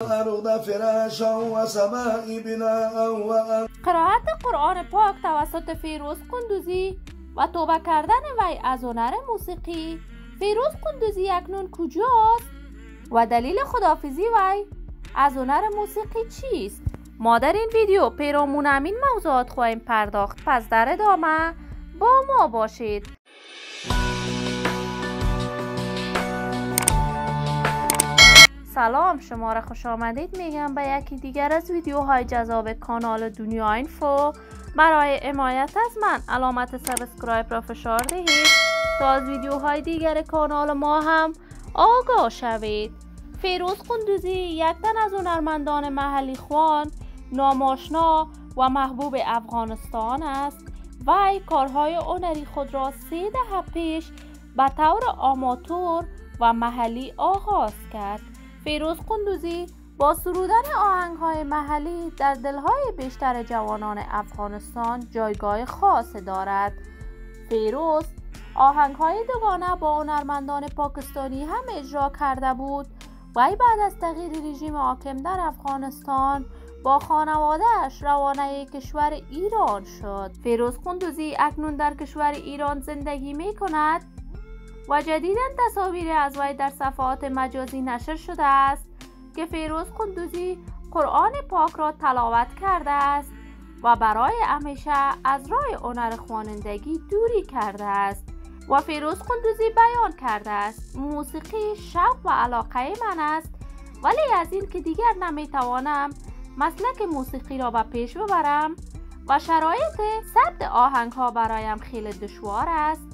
قرائت قرآن پاک توسط فیروز قندوزی و توبه کردن وی از هنر موسیقی. فیروز قندوزی اکنون کجاست و دلیل خداحافظی وی از هنر موسیقی چیست؟ ما در این ویدیو پیرامون همین موضوعات خواهیم پرداخت، پس در ادامه با ما باشید. سلام، شما را خوش آمدید میگم به یکی دیگر از ویدیوهای جذاب کانال دنیا اینفو. برای حمایت از من علامت سابسکرایب را فشار دهید تا از ویدیوهای دیگر کانال ما هم آگاه شوید. فیروز قندوزی یک تن از هنرمندان محلی خوان، ناماشنا و محبوب افغانستان است. وی کارهای هنری خود را 3 دهه پیش به طور آماتور و محلی آغاز کرد. فیروز قندوزی با سرودن آهنگ‌های محلی در دل‌های بیشتر جوانان افغانستان جایگاه خاص دارد. فیروز آهنگ‌های دوگانه با هنرمندان پاکستانی هم اجرا کرده بود. وی بعد از تغییر رژیم حاکم در افغانستان با خانواده‌اش روانه کشور ایران شد. فیروز قندوزی اکنون در کشور ایران زندگی می‌کند و جدیداً تصاویر از وی در صفحات مجازی نشر شده است که فیروز قندوزی قرآن پاک را تلاوت کرده است و برای همیشه از راه هنر خوانندگی دوری کرده است. و فیروز قندوزی بیان کرده است: موسیقی شوق و علاقه من است، ولی از این که دیگر نمیتوانم مسلک موسیقی را به پیش ببرم و شرایط ثبت آهنگ ها برایم خیلی دشوار است،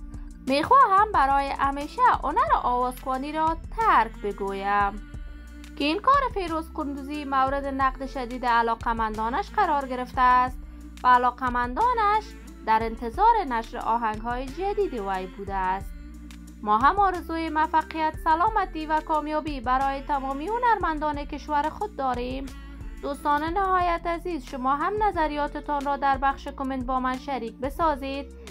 میخواهم برای همیشه هنر آوازخوانی را ترک بگویم. که این کار فیروز قندوزی مورد نقد شدید علاقمندانش قرار گرفته است و علاقمندانش در انتظار نشر آهنگ‌های جدید وی بوده است. ما هم آرزوی موفقیت، سلامتی و کامیابی برای تمامی هنرمندان کشور خود داریم. دوستان نهایت عزیز، شما هم نظریاتتان را در بخش کامنت با من شریک بسازید.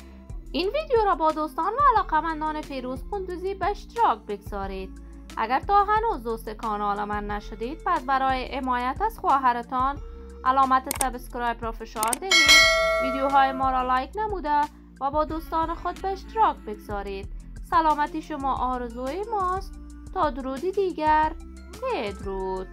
این ویدیو را با دوستان و علاقمندان فیروز قندوزی به اشتراک بگذارید. اگر تا هنوز دوست کانال من نشدید، پس برای حمایت از خواهرتان علامت سابسکرایب را فشار دهید، ویدیوهای ما را لایک نموده و با دوستان خود به اشتراک بگذارید. سلامتی شما آرزوی ماست. تا درودی دیگر، بدرود.